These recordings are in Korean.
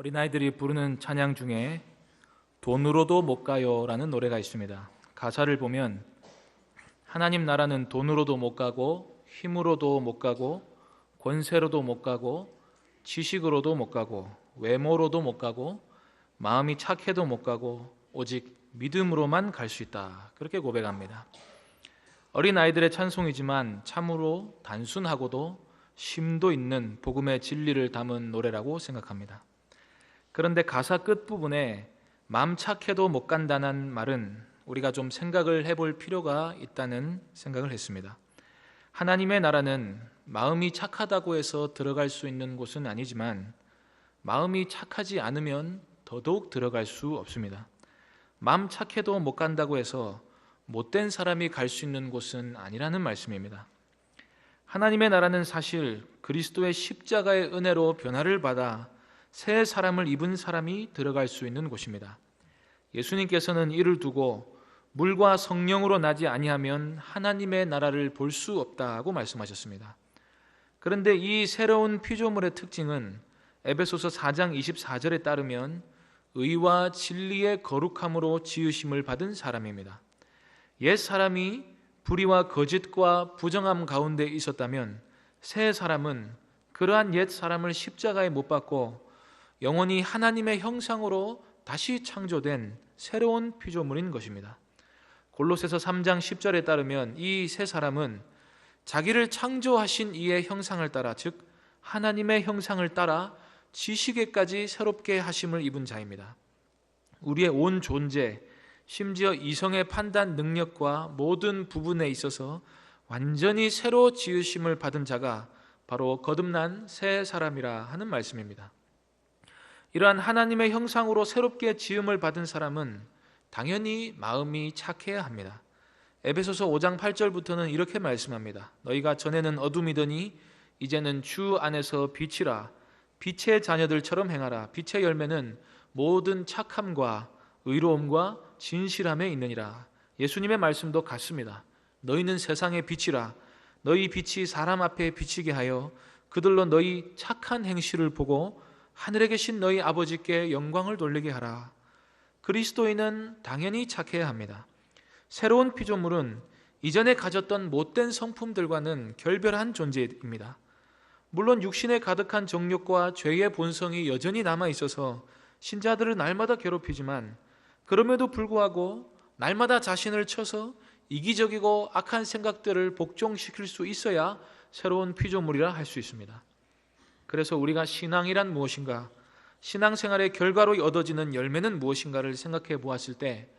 어린아이들이 부르는 찬양 중에 돈으로도 못 가요 라는 노래가 있습니다. 가사를 보면 하나님 나라는 돈으로도 못 가고 힘으로도 못 가고 권세로도 못 가고 지식으로도 못 가고 외모로도 못 가고 마음이 착해도 못 가고 오직 믿음으로만 갈 수 있다, 그렇게 고백합니다. 어린아이들의 찬송이지만 참으로 단순하고도 심도 있는 복음의 진리를 담은 노래라고 생각합니다. 그런데 가사 끝부분에 마음 착해도 못 간다는 말은 우리가 좀 생각을 해볼 필요가 있다는 생각을 했습니다. 하나님의 나라는 마음이 착하다고 해서 들어갈 수 있는 곳은 아니지만 마음이 착하지 않으면 더더욱 들어갈 수 없습니다. 마음 착해도 못 간다고 해서 못된 사람이 갈 수 있는 곳은 아니라는 말씀입니다. 하나님의 나라는 사실 그리스도의 십자가의 은혜로 변화를 받아 새 사람을 입은 사람이 들어갈 수 있는 곳입니다. 예수님께서는 이를 두고 물과 성령으로 나지 아니하면 하나님의 나라를 볼 수 없다고 말씀하셨습니다. 그런데 이 새로운 피조물의 특징은 에베소서 4장 24절에 따르면 의와 진리의 거룩함으로 지으심을 받은 사람입니다. 옛 사람이 불의와 거짓과 부정함 가운데 있었다면 새 사람은 그러한 옛 사람을 십자가에 못 박고 영원히 하나님의 형상으로 다시 창조된 새로운 피조물인 것입니다. 골로새서 3장 10절에 따르면 이 새 사람은 자기를 창조하신 이의 형상을 따라, 즉 하나님의 형상을 따라 지식에까지 새롭게 하심을 입은 자입니다. 우리의 온 존재, 심지어 이성의 판단 능력과 모든 부분에 있어서 완전히 새로 지으심을 받은 자가 바로 거듭난 새 사람이라 하는 말씀입니다. 이러한 하나님의 형상으로 새롭게 지음을 받은 사람은 당연히 마음이 착해야 합니다. 에베소서 5장 8절부터는 이렇게 말씀합니다. 너희가 전에는 어둠이더니 이제는 주 안에서 빛이라. 빛의 자녀들처럼 행하라. 빛의 열매는 모든 착함과 의로움과 진실함에 있느니라. 예수님의 말씀도 같습니다. 너희는 세상의 빛이라. 너희 빛이 사람 앞에 비치게 하여 그들로 너희 착한 행실을 보고 하늘에 계신 너희 아버지께 영광을 돌리게 하라. 그리스도인은 당연히 착해야 합니다. 새로운 피조물은 이전에 가졌던 못된 성품들과는 결별한 존재입니다. 물론 육신에 가득한 정욕과 죄의 본성이 여전히 남아있어서 신자들을 날마다 괴롭히지만 그럼에도 불구하고 날마다 자신을 쳐서 이기적이고 악한 생각들을 복종시킬 수 있어야 새로운 피조물이라 할 수 있습니다. 그래서 우리가 신앙이란 무엇인가, 신앙생활의 결과로 얻어지는 열매는 무엇인가를 생각해 보았을 때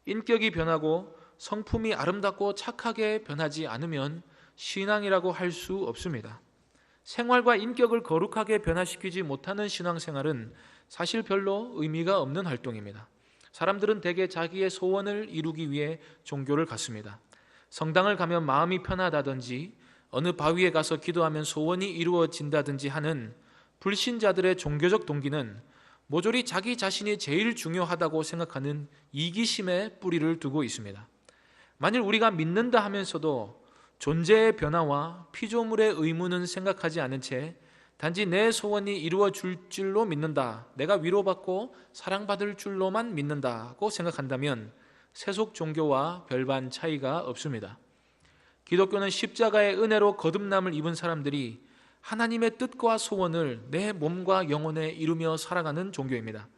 인격이 변하고 성품이 아름답고 착하게 변하지 않으면 신앙이라고 할 수 없습니다. 생활과 인격을 거룩하게 변화시키지 못하는 신앙생활은 사실 별로 의미가 없는 활동입니다. 사람들은 대개 자기의 소원을 이루기 위해 종교를 갖습니다. 성당을 가면 마음이 편하다든지 어느 바위에 가서 기도하면 소원이 이루어진다든지 하는 불신자들의 종교적 동기는 모조리 자기 자신이 제일 중요하다고 생각하는 이기심에 뿌리를 두고 있습니다. 만일 우리가 믿는다 하면서도 존재의 변화와 피조물의 의무는 생각하지 않은 채 단지 내 소원이 이루어질 줄로 믿는다, 내가 위로받고 사랑받을 줄로만 믿는다고 생각한다면 세속 종교와 별반 차이가 없습니다. 기독교는 십자가의 은혜로 거듭남을 입은 사람들이 하나님의 뜻과 소원을 내 몸과 영혼에 이루며 살아가는 종교입니다.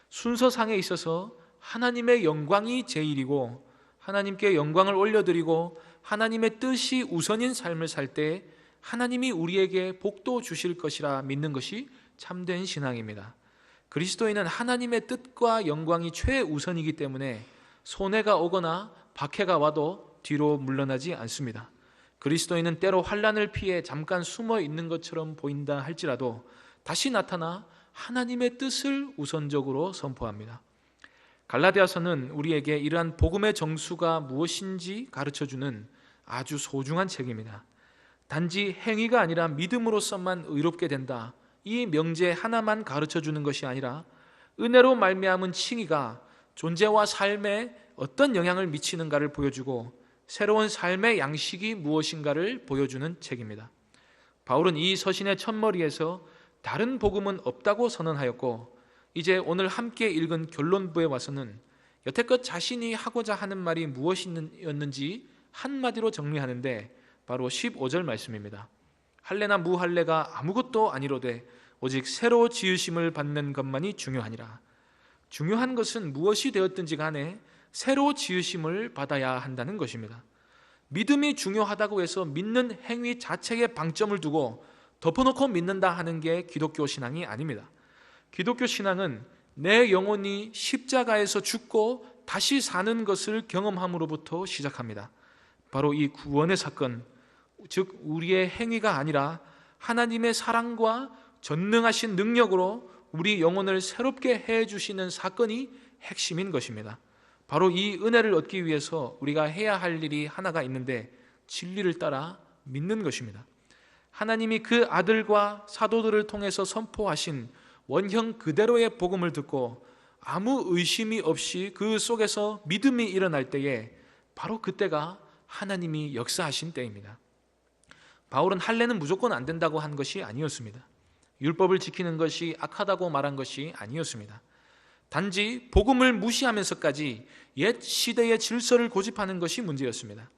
순서상에 있어서 하나님의 영광이 제일이고 하나님께 영광을 올려드리고 하나님의 뜻이 우선인 삶을 살 때 하나님이 우리에게 복도 주실 것이라 믿는 것이 참된 신앙입니다. 그리스도인은 하나님의 뜻과 영광이 최우선이기 때문에 손해가 오거나 박해가 와도 뒤로 물러나지 않습니다. 그리스도인은 때로 환난을 피해 잠깐 숨어 있는 것처럼 보인다 할지라도 다시 나타나 하나님의 뜻을 우선적으로 선포합니다. 갈라디아서는 우리에게 이러한 복음의 정수가 무엇인지 가르쳐주는 아주 소중한 책입니다. 단지 행위가 아니라 믿음으로서만 의롭게 된다, 이 명제 하나만 가르쳐주는 것이 아니라 은혜로 말미암은 칭의가 존재와 삶에 어떤 영향을 미치는가를 보여주고 새로운 삶의 양식이 무엇인가를 보여주는 책입니다. 바울은 이 서신의 첫머리에서 다른 복음은 없다고 선언하였고 이제 오늘 함께 읽은 결론부에 와서는 여태껏 자신이 하고자 하는 말이 무엇이었는지 한마디로 정리하는데 바로 15절 말씀입니다. 할례나 무할례가 아무것도 아니로되 오직 새로 지으심을 받는 것만이 중요하니라. 중요한 것은 무엇이 되었든지 간에 새로 지으심을 받아야 한다는 것입니다. 믿음이 중요하다고 해서 믿는 행위 자체에 방점을 두고 덮어놓고 믿는다 하는 게 기독교 신앙이 아닙니다. 기독교 신앙은 내 영혼이 십자가에서 죽고 다시 사는 것을 경험함으로부터 시작합니다. 바로 이 구원의 사건, 즉 우리의 행위가 아니라 하나님의 사랑과 전능하신 능력으로 우리 영혼을 새롭게 해주시는 사건이 핵심인 것입니다. 바로 이 은혜를 얻기 위해서 우리가 해야 할 일이 하나가 있는데 진리를 따라 믿는 것입니다. 하나님이 그 아들과 사도들을 통해서 선포하신 원형 그대로의 복음을 듣고 아무 의심이 없이 그 속에서 믿음이 일어날 때에 바로 그때가 하나님이 역사하신 때입니다. 바울은 할례는 무조건 안 된다고 한 것이 아니었습니다. 율법을 지키는 것이 악하다고 말한 것이 아니었습니다. 단지 복음을 무시하면서까지 옛 시대의 질서를 고집하는 것이 문제였습니다.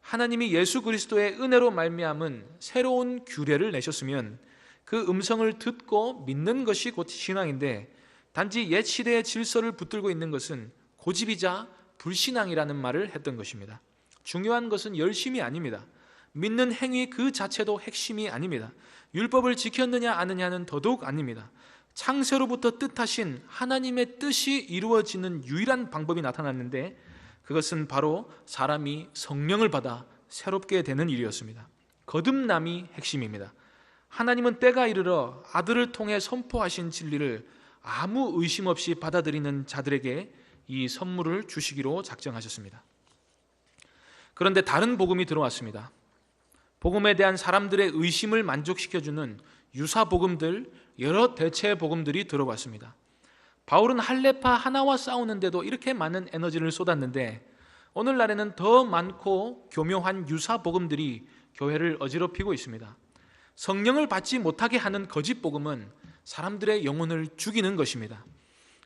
하나님이 예수 그리스도의 은혜로 말미암은 새로운 규례를 내셨으면 그 음성을 듣고 믿는 것이 곧 신앙인데 단지 옛 시대의 질서를 붙들고 있는 것은 고집이자 불신앙이라는 말을 했던 것입니다. 중요한 것은 열심이 아닙니다. 믿는 행위 그 자체도 핵심이 아닙니다. 율법을 지켰느냐 아느냐는 더더욱 아닙니다. 창세로부터 뜻하신 하나님의 뜻이 이루어지는 유일한 방법이 나타났는데 그것은 바로 사람이 성령을 받아 새롭게 되는 일이었습니다. 거듭남이 핵심입니다. 하나님은 때가 이르러 아들을 통해 선포하신 진리를 아무 의심 없이 받아들이는 자들에게 이 선물을 주시기로 작정하셨습니다. 그런데 다른 복음이 들어왔습니다. 복음에 대한 사람들의 의심을 만족시켜주는 유사 복음들, 여러 대체 복음들이 들어왔습니다. 바울은 할례파 하나와 싸우는데도 이렇게 많은 에너지를 쏟았는데 오늘날에는 더 많고 교묘한 유사 복음들이 교회를 어지럽히고 있습니다. 성령을 받지 못하게 하는 거짓 복음은 사람들의 영혼을 죽이는 것입니다.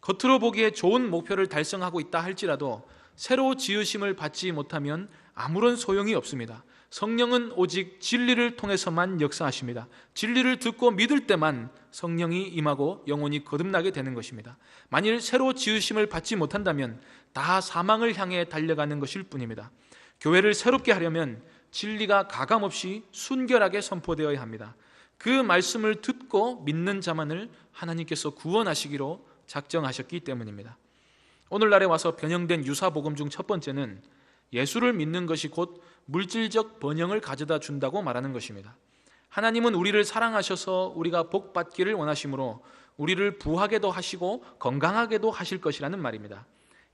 겉으로 보기에 좋은 목표를 달성하고 있다 할지라도 새로 지으심을 받지 못하면 아무런 소용이 없습니다. 성령은 오직 진리를 통해서만 역사하십니다. 진리를 듣고 믿을 때만 성령이 임하고 영혼이 거듭나게 되는 것입니다. 만일 새로 지으심을 받지 못한다면 다 사망을 향해 달려가는 것일 뿐입니다. 교회를 새롭게 하려면 진리가 가감없이 순결하게 선포되어야 합니다. 그 말씀을 듣고 믿는 자만을 하나님께서 구원하시기로 작정하셨기 때문입니다. 오늘날에 와서 변형된 유사복음 중 첫 번째는 예수를 믿는 것이 곧 물질적 번영을 가져다 준다고 말하는 것입니다. 하나님은 우리를 사랑하셔서 우리가 복 받기를 원하시므로 우리를 부하게도 하시고 건강하게도 하실 것이라는 말입니다.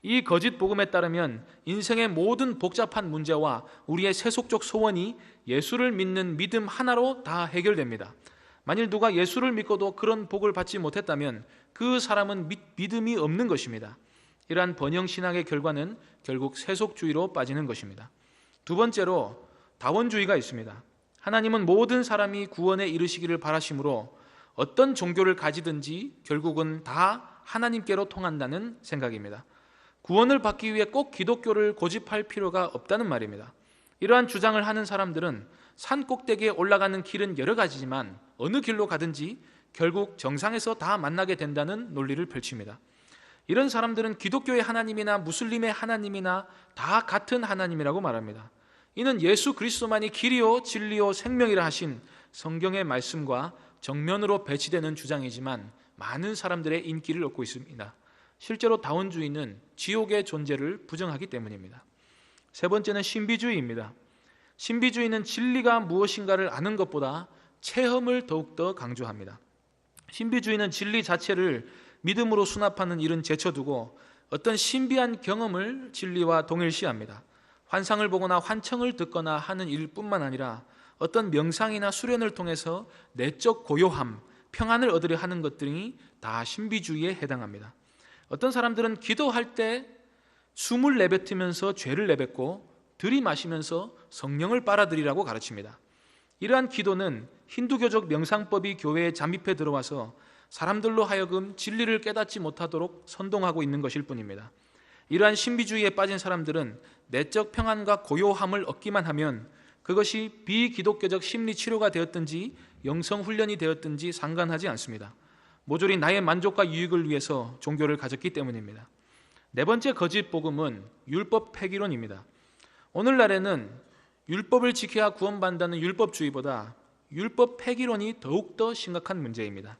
이 거짓 복음에 따르면 인생의 모든 복잡한 문제와 우리의 세속적 소원이 예수를 믿는 믿음 하나로 다 해결됩니다. 만일 누가 예수를 믿고도 그런 복을 받지 못했다면 그 사람은 믿음이 없는 것입니다. 이러한 번영신앙의 결과는 결국 세속주의로 빠지는 것입니다. 두 번째로 다원주의가 있습니다. 하나님은 모든 사람이 구원에 이르시기를 바라시므로 어떤 종교를 가지든지 결국은 다 하나님께로 통한다는 생각입니다. 구원을 받기 위해 꼭 기독교를 고집할 필요가 없다는 말입니다. 이러한 주장을 하는 사람들은 산 꼭대기에 올라가는 길은 여러 가지지만 어느 길로 가든지 결국 정상에서 다 만나게 된다는 논리를 펼칩니다. 이런 사람들은 기독교의 하나님이나 무슬림의 하나님이나 다 같은 하나님이라고 말합니다. 이는 예수 그리스도만이 길이요 진리요 생명이라 하신 성경의 말씀과 정면으로 배치되는 주장이지만 많은 사람들의 인기를 얻고 있습니다. 실제로 다원주의는 지옥의 존재를 부정하기 때문입니다. 세 번째는 신비주의입니다. 신비주의는 진리가 무엇인가를 아는 것보다 체험을 더욱더 강조합니다. 신비주의는 진리 자체를 믿음으로 수납하는 일은 제쳐두고 어떤 신비한 경험을 진리와 동일시합니다. 환상을 보거나 환청을 듣거나 하는 일뿐만 아니라 어떤 명상이나 수련을 통해서 내적 고요함, 평안을 얻으려 하는 것들이 다 신비주의에 해당합니다. 어떤 사람들은 기도할 때 숨을 내뱉으면서 죄를 내뱉고 들이마시면서 성령을 빨아들이라고 가르칩니다. 이러한 기도는 힌두교적 명상법이 교회에 잠입해 들어와서 사람들로 하여금 진리를 깨닫지 못하도록 선동하고 있는 것일 뿐입니다. 이러한 신비주의에 빠진 사람들은 내적 평안과 고요함을 얻기만 하면 그것이 비기독교적 심리치료가 되었든지 영성훈련이 되었든지 상관하지 않습니다. 모조리 나의 만족과 유익을 위해서 종교를 가졌기 때문입니다. 네 번째 거짓 복음은 율법 폐기론입니다. 오늘날에는 율법을 지켜야 구원받는다는 율법주의보다 율법 폐기론이 더욱더 심각한 문제입니다.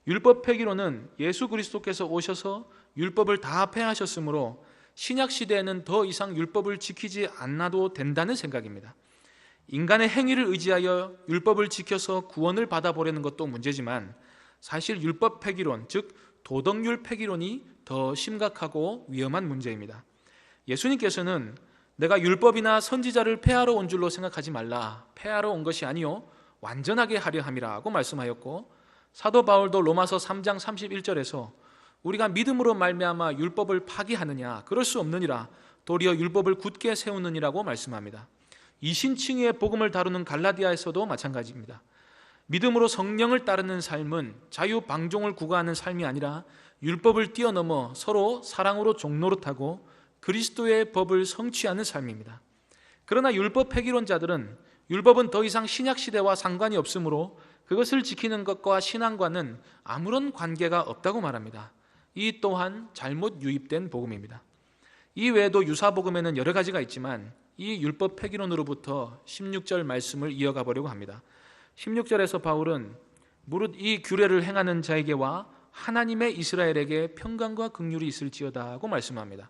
율법 폐기론은 예수 그리스도께서 오셔서 율법을 다 폐하셨으므로 신약 시대에는 더 이상 율법을 지키지 않아도 된다는 생각입니다. 인간의 행위를 의지하여 율법을 지켜서 구원을 받아보려는 것도 문제지만 사실 율법 폐기론, 즉 도덕률 폐기론이 더 심각하고 위험한 문제입니다. 예수님께서는 내가 율법이나 선지자를 폐하러 온 줄로 생각하지 말라. 폐하러 온 것이 아니요 완전하게 하려 함이라고 말씀하였고, 사도 바울도 로마서 3장 31절에서 우리가 믿음으로 말미암아 율법을 파기하느냐, 그럴 수 없느니라. 도리어 율법을 굳게 세우느니라고 말씀합니다. 이신칭의의 복음을 다루는 갈라디아에서도 마찬가지입니다. 믿음으로 성령을 따르는 삶은 자유방종을 구가하는 삶이 아니라 율법을 뛰어넘어 서로 사랑으로 종노릇하고 그리스도의 법을 성취하는 삶입니다. 그러나 율법 폐기론자들은 율법은 더 이상 신약시대와 상관이 없으므로 그것을 지키는 것과 신앙과는 아무런 관계가 없다고 말합니다. 이 또한 잘못 유입된 복음입니다. 이 외에도 유사복음에는 여러 가지가 있지만 이 율법 폐기론으로부터 16절 말씀을 이어가 보려고 합니다. 16절에서 바울은 무릇 이 규례를 행하는 자에게와 하나님의 이스라엘에게 평강과 긍휼이 있을지어다 하고 말씀합니다.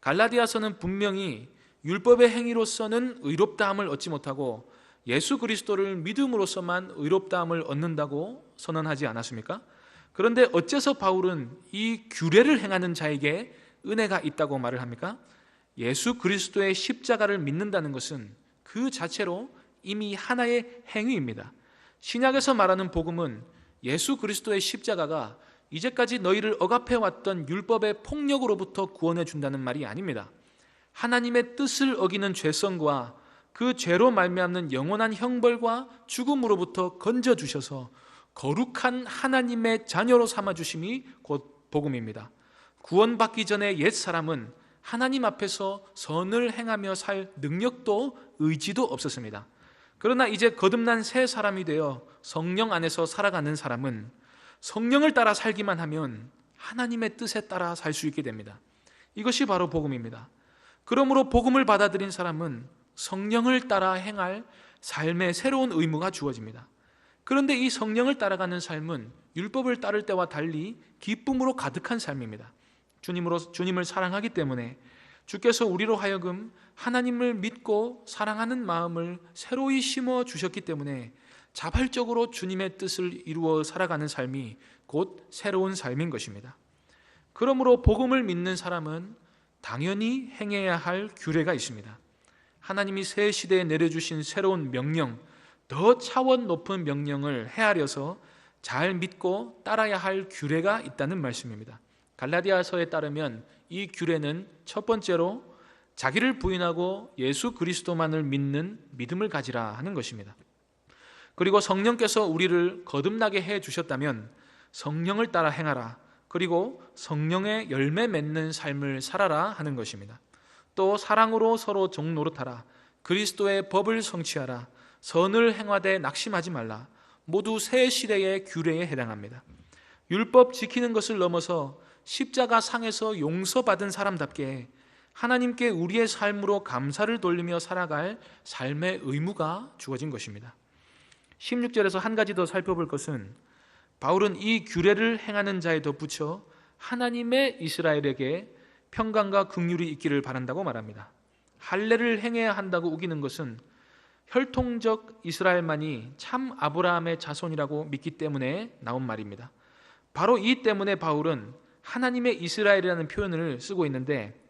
갈라디아서는 분명히 율법의 행위로서는 의롭다함을 얻지 못하고 예수 그리스도를 믿음으로서만 의롭다함을 얻는다고 선언하지 않았습니까? 그런데 어째서 바울은 이 규례를 행하는 자에게 은혜가 있다고 말을 합니까? 예수 그리스도의 십자가를 믿는다는 것은 그 자체로 이미 하나의 행위입니다. 신약에서 말하는 복음은 예수 그리스도의 십자가가 이제까지 너희를 억압해왔던 율법의 폭력으로부터 구원해 준다는 말이 아닙니다. 하나님의 뜻을 어기는 죄성과 그 죄로 말미암는 영원한 형벌과 죽음으로부터 건져주셔서 거룩한 하나님의 자녀로 삼아주심이 곧 복음입니다. 구원받기 전에 옛사람은 하나님 앞에서 선을 행하며 살 능력도 의지도 없었습니다. 그러나 이제 거듭난 새 사람이 되어 성령 안에서 살아가는 사람은 성령을 따라 살기만 하면 하나님의 뜻에 따라 살 수 있게 됩니다. 이것이 바로 복음입니다. 그러므로 복음을 받아들인 사람은 성령을 따라 행할 삶의 새로운 의무가 주어집니다. 그런데 이 성령을 따라가는 삶은 율법을 따를 때와 달리 기쁨으로 가득한 삶입니다. 주님을 사랑하기 때문에 주께서 우리로 하여금 하나님을 믿고 사랑하는 마음을 새로이 심어 주셨기 때문에 자발적으로 주님의 뜻을 이루어 살아가는 삶이 곧 새로운 삶인 것입니다. 그러므로 복음을 믿는 사람은 당연히 행해야 할 규례가 있습니다. 하나님이 새 시대에 내려주신 새로운 명령, 더 차원 높은 명령을 헤아려서 잘 믿고 따라야 할 규례가 있다는 말씀입니다. 갈라디아서에 따르면 이 규례는 첫 번째로 자기를 부인하고 예수 그리스도만을 믿는 믿음을 가지라 하는 것입니다. 그리고 성령께서 우리를 거듭나게 해 주셨다면 성령을 따라 행하라. 그리고 성령의 열매 맺는 삶을 살아라 하는 것입니다. 또 사랑으로 서로 종노릇하라. 그리스도의 법을 성취하라. 선을 행하되 낙심하지 말라. 모두 새 시대의 규례에 해당합니다. 율법 지키는 것을 넘어서 십자가 상에서 용서받은 사람답게 하나님께 우리의 삶으로 감사를 돌리며 살아갈 삶의 의무가 주어진 것입니다. 16절에서 한 가지 더 살펴볼 것은 바울은 이 규례를 행하는 자에 덧붙여 하나님의 이스라엘에게 평강과 긍휼이 있기를 바란다고 말합니다. 할례를 행해야 한다고 우기는 것은 혈통적 이스라엘만이 참 아브라함의 자손이라고 믿기 때문에 나온 말입니다. 바로 이 때문에 바울은 하나님의 이스라엘이라는 표현을 쓰고 있는데,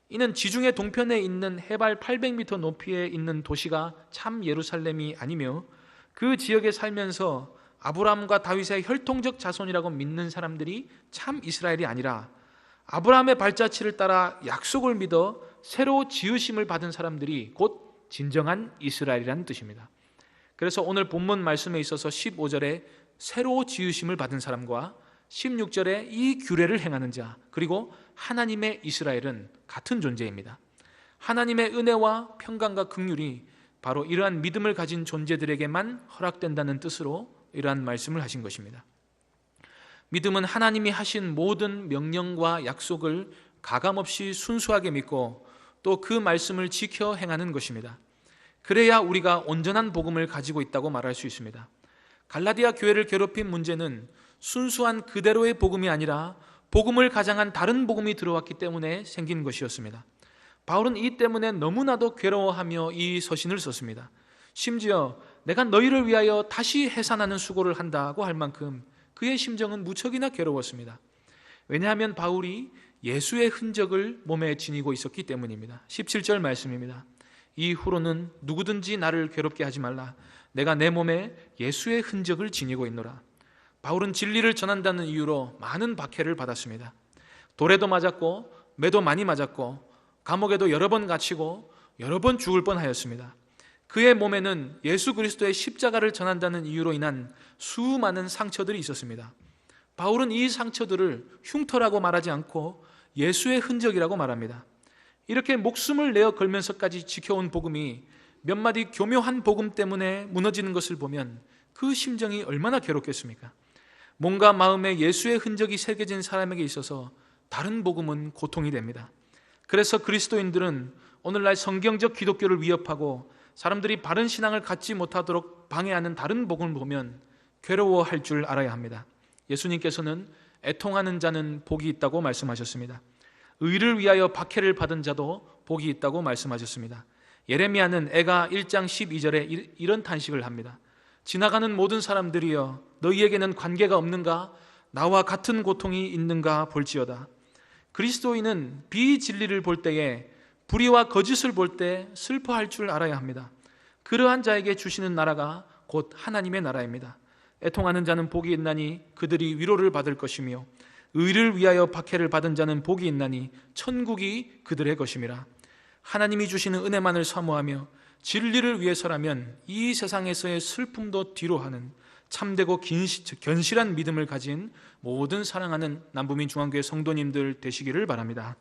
이는 지중해 동편에 있는 해발 800m 높이에 있는 도시가 참 예루살렘이 아니며 그 지역에 살면서 아브라함과 다윗의 혈통적 자손이라고 믿는 사람들이 참 이스라엘이 아니라 아브라함의 발자취를 따라 약속을 믿어 새로 지으심을 받은 사람들이 곧 진정한 이스라엘이라는 뜻입니다. 그래서 오늘 본문 말씀에 있어서 15절에 새로 지으심을 받은 사람과 16절에 이 규례를 행하는 자, 그리고 하나님의 이스라엘은 같은 존재입니다. 하나님의 은혜와 평강과 긍휼이 바로 이러한 믿음을 가진 존재들에게만 허락된다는 뜻으로 이러한 말씀을 하신 것입니다. 믿음은 하나님이 하신 모든 명령과 약속을 가감없이 순수하게 믿고 또 그 말씀을 지켜 행하는 것입니다. 그래야 우리가 온전한 복음을 가지고 있다고 말할 수 있습니다. 갈라디아 교회를 괴롭힌 문제는 순수한 그대로의 복음이 아니라 복음을 가장한 다른 복음이 들어왔기 때문에 생긴 것이었습니다. 바울은 이 때문에 너무나도 괴로워하며 이 서신을 썼습니다. 심지어 내가 너희를 위하여 다시 해산하는 수고를 한다고 할 만큼 그의 심정은 무척이나 괴로웠습니다. 왜냐하면 바울이 예수의 흔적을 몸에 지니고 있었기 때문입니다. 17절 말씀입니다. 이후로는 누구든지 나를 괴롭게 하지 말라. 내가 내 몸에 예수의 흔적을 지니고 있노라. 바울은 진리를 전한다는 이유로 많은 박해를 받았습니다. 돌에도 맞았고 매도 많이 맞았고 감옥에도 여러 번 갇히고 여러 번 죽을 뻔하였습니다. 그의 몸에는 예수 그리스도의 십자가를 전한다는 이유로 인한 수많은 상처들이 있었습니다. 바울은 이 상처들을 흉터라고 말하지 않고 예수의 흔적이라고 말합니다. 이렇게 목숨을 내어 걸면서까지 지켜온 복음이 몇 마디 교묘한 복음 때문에 무너지는 것을 보면 그 심정이 얼마나 괴롭겠습니까? 몸과 마음에 예수의 흔적이 새겨진 사람에게 있어서 다른 복음은 고통이 됩니다. 그래서 그리스도인들은 오늘날 성경적 기독교를 위협하고 사람들이 바른 신앙을 갖지 못하도록 방해하는 다른 복음을 보면 괴로워할 줄 알아야 합니다. 예수님께서는 애통하는 자는 복이 있다고 말씀하셨습니다. 의를 위하여 박해를 받은 자도 복이 있다고 말씀하셨습니다. 예레미야는 애가 1장 12절에 이런 탄식을 합니다. 지나가는 모든 사람들이여 너희에게는 관계가 없는가? 나와 같은 고통이 있는가 볼지어다. 그리스도인은 비진리를 볼 때에 불의와 거짓을 볼 때 슬퍼할 줄 알아야 합니다. 그러한 자에게 주시는 나라가 곧 하나님의 나라입니다. 애통하는 자는 복이 있나니 그들이 위로를 받을 것이며 의를 위하여 박해를 받은 자는 복이 있나니 천국이 그들의 것임이라. 하나님이 주시는 은혜만을 사모하며 진리를 위해서라면 이 세상에서의 슬픔도 뒤로하는 참되고 견실한 믿음을 가진 모든 사랑하는 남부민 중앙교회 성도님들 되시기를 바랍니다.